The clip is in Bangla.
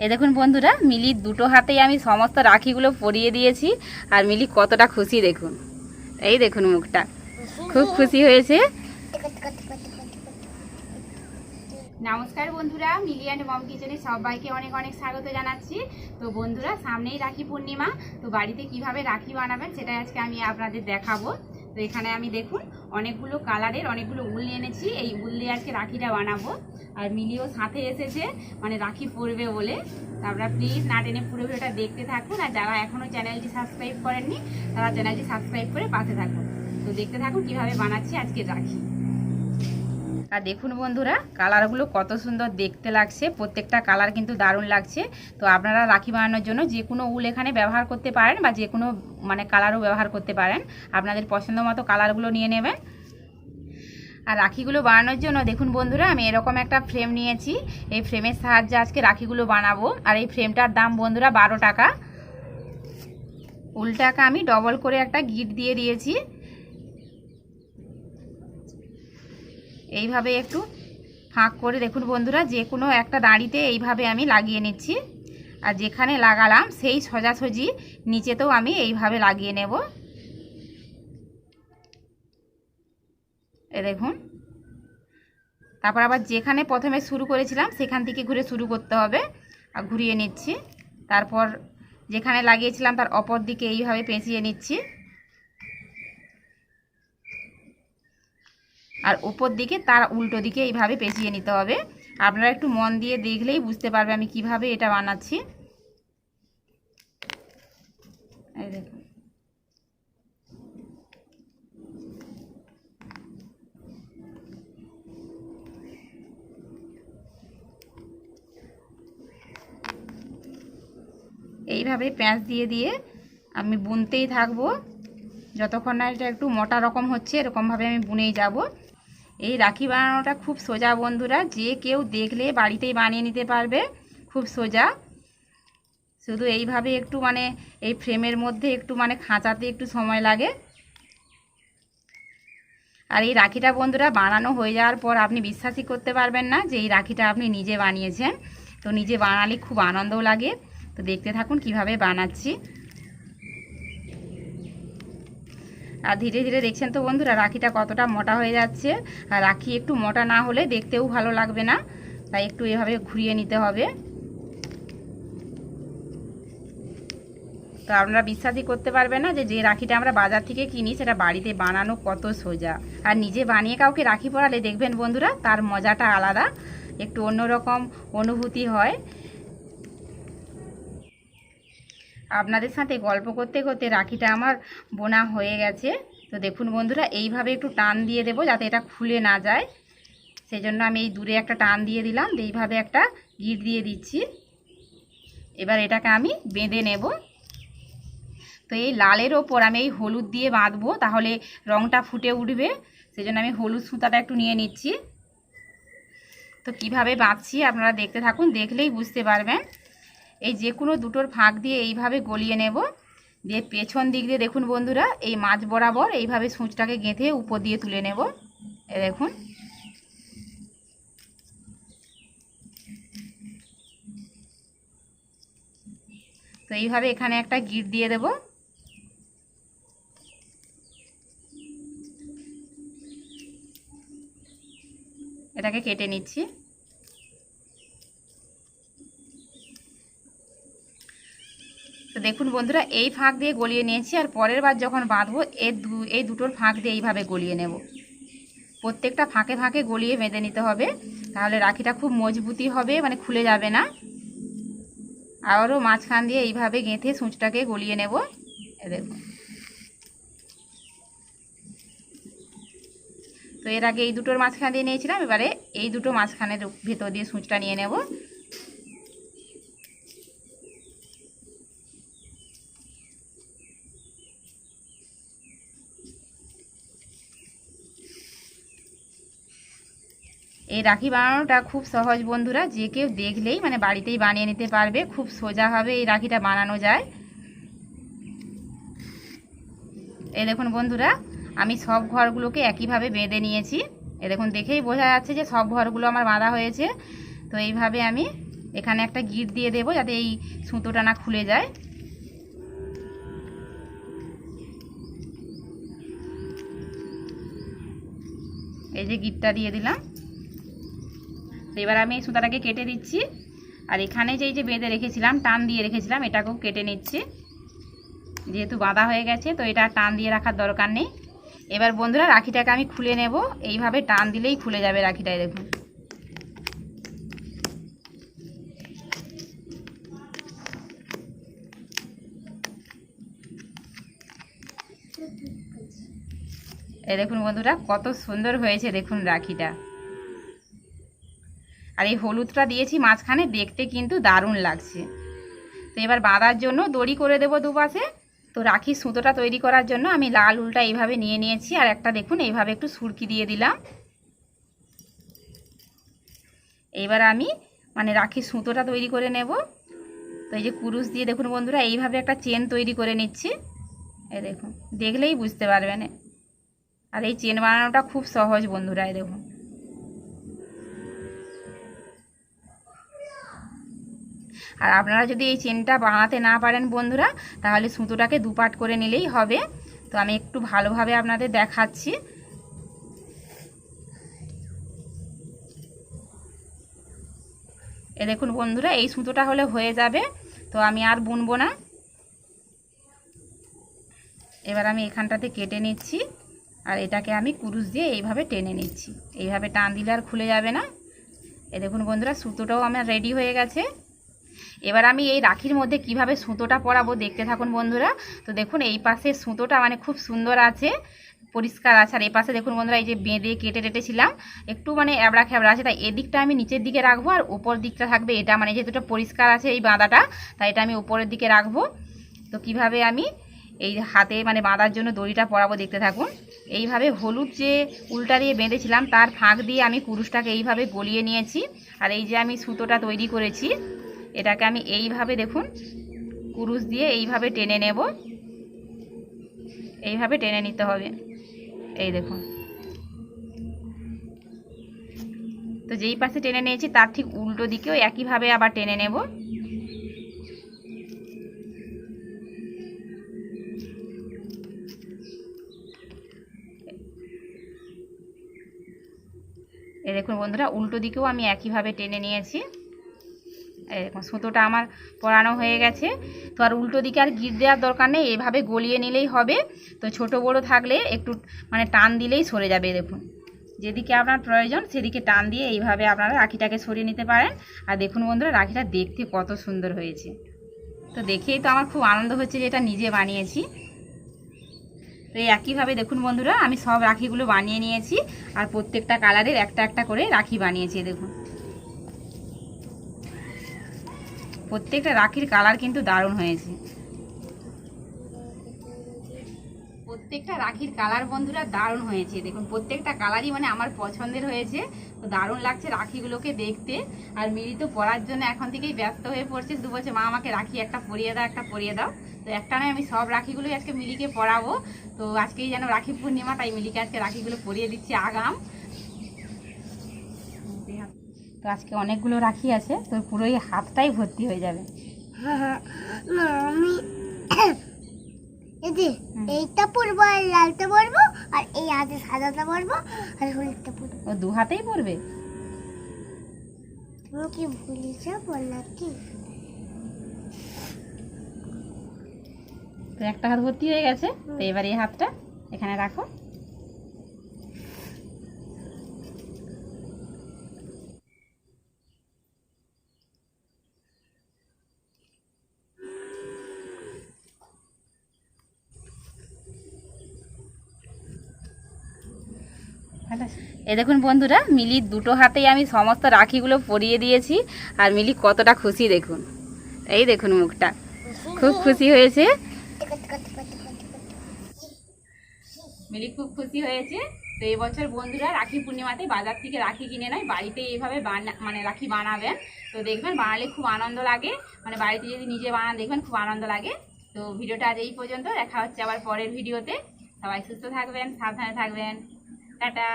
এই দেখুন বন্ধুরা, মিলির দুটো হাতেই আমি সমস্ত রাখিগুলো পরিয়ে দিয়েছি। আর মিলি কতটা খুশি দেখুন, এই দেখুন মুখটা, খুব খুশি হয়েছে। নমস্কার বন্ধুরা, মিলি অ্যান্ড মম কিচেনে সবাইকে অনেক অনেক স্বাগত জানাচ্ছি। তো বন্ধুরা, সামনেই রাখি পূর্ণিমা, তো বাড়িতে কিভাবে রাখি বানাবেন সেটা আজকে আমি আপনাদের দেখাবো। তো এখানে আমি দেখুন অনেকগুলো কালারের অনেকগুলো উল এনেছি, এই উল দিয়ে আজকে রাখিটা বানাবো। আর মিলিও সাথে এসেছে, মানে রাখি পরবে বলে। তো আপনারা প্লিজ না টেনে পুরো ভিডিওটা দেখতে থাকুন, আর যারা এখনও চ্যানেলটি সাবস্ক্রাইব করেননি তারা চ্যানেলটি সাবস্ক্রাইব করে পাশে থাকুন। তো দেখতে থাকুন কিভাবে বানাচ্ছি আজকে রাখি। আর দেখুন বন্ধুরা, কালারগুলো কত সুন্দর দেখতে লাগছে, প্রত্যেকটা কালার কিন্তু দারুণ লাগছে। তো আপনারা রাখি বানানোর জন্য যে কোনো উল এখানে ব্যবহার করতে পারেন, বা যে কোনো কালারও ব্যবহার করতে পারেন। আপনাদের পছন্দ মতো কালারগুলো নিয়ে নেবেন। আর রাখিগুলো বানানোর জন্য দেখুন বন্ধুরা, আমি এরকম একটা ফ্রেম নিয়েছি। এই ফ্রেমের সাহায্যে আজকে রাখিগুলো বানাবো। আর এই ফ্রেমটার দাম বন্ধুরা 12 টাকা। উলটাকে আমি ডবল করে একটা গিট দিয়ে দিয়েছি। এইভাবে একটু ফাঁক করে দেখুন বন্ধুরা, যে কোনো একটা দাঁড়িতে এইভাবে আমি লাগিয়ে নিচ্ছি। আর যেখানে লাগালাম সেই সোজাসুজি নিচেতেও আমি এইভাবে লাগিয়ে নেব। এ দেখুন, তারপর আবার যেখানে প্রথমে শুরু করেছিলাম সেখান থেকে ঘুরে শুরু করতে হবে। আর ঘুরিয়ে নিচ্ছি। তারপর যেখানে লাগিয়েছিলাম তার অপর দিকে এইভাবে পেঁচিয়ে নিচ্ছি। আর উপর দিকে তার উল্টো দিকে এইভাবে পেঁচিয়ে নিতে হবে। আপনারা একটু মন দিয়ে দেখলেই বুঝতে পারবে আমি কিভাবে এটা বানাচ্ছি। এই দেখুন, এইভাবে প্যাঁচ দিয়ে দিয়ে আমি বুনতেই থাকবো যতক্ষণ না এটা একটু মোটা রকম হচ্ছে। এরকমভাবে আমি বুনেই যাব। এই রাখি বানানোটা খুব সোজা বন্ধুরা, যে কেউ দেখলে বাড়িতেই বানিয়ে নিতে পারবে, খুব সোজা। শুধু এইভাবে একটু এই ফ্রেমের মধ্যে একটু খাঁচাতে একটু সময় লাগে। আর এই রাখিটা বন্ধুরা বানানো হয়ে যাওয়ার পর আপনি বিশ্বাসই করতে পারবেন না যে এই রাখিটা আপনি নিজে বানিয়েছেন। তো নিজে বানালে খুব আনন্দও লাগে। তো দেখতে থাকুন কিভাবে বানাচ্ছি। আর ধীরে ধীরে দেখছেন তো বন্ধুরা, রাখিটা কতটা মোটা হয়ে যাচ্ছে। আর রাখি একটু মোটা না হলে দেখতেও ভালো লাগবে না, তাই একটু এভাবে ঘুরিয়ে নিতে হবে। তো আপনারা বিশ্বাসই করতে পারবেন না যে যে রাখিটা আমরা বাজার থেকে কিনি সেটা বাড়িতে বানানো কত সোজা। আর নিজে বানিয়ে কাউকে রাখি পরালে দেখবেন বন্ধুরা, তার মজাটা আলাদা, একটু অন্যরকম অনুভূতি হয়। আপনাদের সাথে গল্প করতে করতে রাখিটা আমার বোনা হয়ে গেছে। তো দেখুন বন্ধুরা, এইভাবে একটু টান দিয়ে দেবো যাতে এটা খুলে না যায়। সেই জন্য আমি এই দূরে একটা টান দিয়ে দিলাম, এইভাবে একটা গিট দিয়ে দিচ্ছি। এবার এটাকে আমি বেঁধে নেব। তো এই লালের ওপর আমি এই হলুদ দিয়ে বাঁধবো, তাহলে রঙটা ফুটে উঠবে। সেই জন্য আমি হলুদ সুতাটা একটু নিয়ে নিচ্ছি। তো কিভাবে বাঁধছি আপনারা দেখতে থাকুন, দেখলেই বুঝতে পারবেন। এই যে কোনো দুটোর ফাঁক দিয়ে এইভাবে গলিয়ে নেব। দিয়ে পেছন দিক দিয়ে দেখুন বন্ধুরা, এই মাঝ বরাবর এইভাবে সূঁচটাকে গেঁথে উপর দিয়ে তুলে নেব। এই দেখুন, তো এইভাবে এখানে একটা গিট দিয়ে দেব। এটাকে কেটে নিচ্ছি। তো দেখুন বন্ধুরা, এই ফাঁক দিয়ে গলিয়ে নিয়েছি। আর পরের বার যখন বাঁধবো এই দুটোর ফাঁক দিয়ে এইভাবে গলিয়ে নেব। প্রত্যেকটা ফাঁকে ফাঁকে গলিয়ে বেঁধে নিতে হবে, তাহলে রাখিটা খুব মজবুতি হবে, খুলে যাবে না। আবারও মাঝখান দিয়ে এইভাবে গেঁথে সূঁচটাকে গলিয়ে নেব। দেখুন, তো এর আগে এই দুটোর মাঝখান দিয়ে নিয়েছিলাম, এবারে এই দুটো মাঝখানের ভেতর দিয়ে সূঁচটা নিয়ে নেব। এই রাখি বানানোটা খুব সহজ বন্ধুরা, যে কেউ দেখলেই বাড়িতেই বানিয়ে নিতে পারবে, খুব সোজাভাবে এই রাখিটা বানানো যায়। এই দেখুন বন্ধুরা, আমি সব ঘরগুলোকে একইভাবে বেঁধে নিয়েছি। এই দেখুন, দেখেই বোঝা যাচ্ছে যে সব ঘরগুলো আমার বাঁধা হয়েছে। তো এইভাবে আমি এখানে একটা গিট দিয়ে দেবো যাতে এই সুতোটা না খুলে যায়। এই যে গিটটা দিয়ে দিলাম। এবার আমি এই সুতাটাকে কেটে দিচ্ছি। আর এখানে যে বেঁধে রেখেছিলাম, টান দিয়ে রেখেছিলাম, এটাকেও কেটে নিচ্ছি। যেহেতু বাঁধা হয়ে গেছে তো এটা টান দিয়ে রাখার দরকার নেই। এবার বন্ধুরা রাখিটাকে আমি খুলে নেব। এইভাবে টান দিলেই খুলে যাবে রাখিটাই, দেখুন। এই দেখুন বন্ধুরা কত সুন্দর হয়েছে দেখুন রাখিটা। আর এই হলুদটা দিয়েছি মাঝখানে, দেখতে কিন্তু দারুণ লাগছে। তো এবার বাঁধার জন্য দড়ি করে দেবো দুপাশে। তো রাখির সুতোটা তৈরি করার জন্য আমি লাল উলটা এইভাবে নিয়ে নিয়েছি, আর একটা দেখুন এইভাবে একটু সুরকি দিয়ে দিলাম। এবার আমি রাখির সুতোটা তৈরি করে নেব। তো এই যে কুরুশ দিয়ে দেখুন বন্ধুরা এইভাবে একটা চেন তৈরি করে নিচ্ছি। এই দেখুন, দেখলেই বুঝতে পারবেন। আর এই চেন বানানোটা খুব সহজ বন্ধুরা, এই দেখুন। আর আপনারা যদি এই চেনটা বানাতে না পারেন বন্ধুরা, তাহলে সুতোটাকে দুপাট করে নিলেই হবে। তো আমি একটু ভালোভাবে আপনাদের দেখাচ্ছি। এ দেখুন বন্ধুরা, এই সুতোটা হলে হয়ে যাবে। তো আমি আর বুনবো না। এবার আমি এখানটাতে কেটে নিচ্ছি, আর এটাকে আমি কুরুশ দিয়ে এইভাবে টেনে নিচ্ছি। এইভাবে টান দিলে আর খুলে যাবে না। এ দেখুন বন্ধুরা সুতোটাও আমার রেডি হয়ে গেছে। এবার আমি এই রাখির মধ্যে কিভাবে সুতোটা পরাবো দেখতে থাকুন বন্ধুরা। তো দেখুন এই পাশে সুতোটা খুব সুন্দর আছে, পরিষ্কার আছে। আর এই পাশে দেখুন বন্ধুরা এই যে বেঁধে কেটে রেটেছিলাম, একটু এবড়া খেবড়া আছে, তাই এদিকটা আমি নিচের দিকে রাখবো, আর ওপর দিকটা থাকবে এটা, যেহেতু পরিষ্কার আছে এই বাঁধাটা, তাই এটা আমি উপরের দিকে রাখবো। তো কিভাবে আমি এই হাতে বাঁধার জন্য দড়িটা পরাবো দেখতে থাকুন। এইভাবে হলুদ যে উলটা দিয়ে বেঁধেছিলাম তার ফাঁক দিয়ে আমি কুরুশটাকে এইভাবে গলিয়ে নিয়েছি। আর এই যে আমি সুতোটা তৈরি করেছি, এটাকে আমি এইভাবে দেখুন কুরুশ দিয়ে এইভাবে টেনে নেব। এইভাবে টেনে নিতে হবে, এই দেখুন। তো যেই পাশে টেনে নিয়েছি তার ঠিক উল্টো দিকেও একইভাবে আবার টেনে নেব। এই দেখুন বন্ধুরা উল্টো দিকেও আমি একইভাবে টেনে নিয়েছি। এই দেখুন সুতোটা আমার পরানো হয়ে গেছে। তো আর উল্টো দিকে আর গিট দেওয়ার দরকার নেই, এভাবে গলিয়ে নিলেই হবে। তো ছোট বড় থাকলে একটু টান দিলেই সরে যাবে। দেখুন যেদিকে আপনার প্রয়োজন সেদিকে টান দিয়ে এইভাবে আপনারা রাখিটাকে সরিয়ে নিতে পারেন। আর দেখুন বন্ধুরা রাখিটা দেখতে কত সুন্দর হয়েছে। তো দেখেই তো আমার খুব আনন্দ হচ্ছে যে এটা নিজে বানিয়েছি। তো এই একইভাবে দেখুন বন্ধুরা আমি সব রাখিগুলো বানিয়ে নিয়েছি, আর প্রত্যেকটা কালারের একটা একটা করে রাখি বানিয়েছি। দেখুন প্রত্যেকটা রাখির কালার কিন্তু দারুণ হয়েছে। প্রত্যেকটা রাখির কালার বন্ধুরা দারুণ হয়েছে। দেখুন প্রত্যেকটা কালারই আমার পছন্দের হয়েছে। তো দারুণ লাগছে রাখিগুলোকে দেখতে। আর মিলি তো পরার জন্য এখন থেকেই ব্যস্ত হয়ে পড়ছে, শুধু বলছে মা আমাকে রাখি একটা পরিয়ে দাও, একটা পরিয়ে দাও। তো একটা নয় আমি সব রাখিগুলোই আজকে মিলিকে পরাবো। তো আজকেই যেন রাখি পূর্ণিমা, তাই মিলিকে আজকে রাখিগুলো পরিয়ে দিচ্ছি আগাম। তো আজকে অনেকগুলো রাখি আছে, তো পুরো এই হাতটাই ভর্তি হয়ে যাবে। এইটা পরবো, আর লালটা পরবো, আর এই হাতে সাদাটা পরবো, আর হলুদটা পরবো। ও দু হাতেই পরবে? তুমি কি ভুলে যাবো নাকি? তো একটা হাত ভর্তি হয়ে গেছে। তো এবার এই হাতটা এখানে রাখো। এই দেখুন বন্ধুরা মিলির দুটো হাতেই আমি সমস্ত রাখিগুলো পরিয়ে দিয়েছি, আর মিলি কতটা খুশি দেখুন। এই দেখুন মুখটা, খুব খুশি হয়েছে। মিলি খুব খুশি হয়েছে। তো এই বছর বন্ধুরা রাখি পূর্ণিমাতে বাজার থেকে রাখি কিনে নয়, বাড়িতে এইভাবে রাখি বানাবেন। তো দেখবেন বানালে খুব আনন্দ লাগে, বাড়িতে যদি নিজে বানান দেখবেন খুব আনন্দ লাগে। তো ভিডিওটা আজ এই পর্যন্ত, দেখা হচ্ছে আবার পরের ভিডিওতে। সবাই সুস্থ থাকবেন, সাবধানে থাকবেন। টাটা।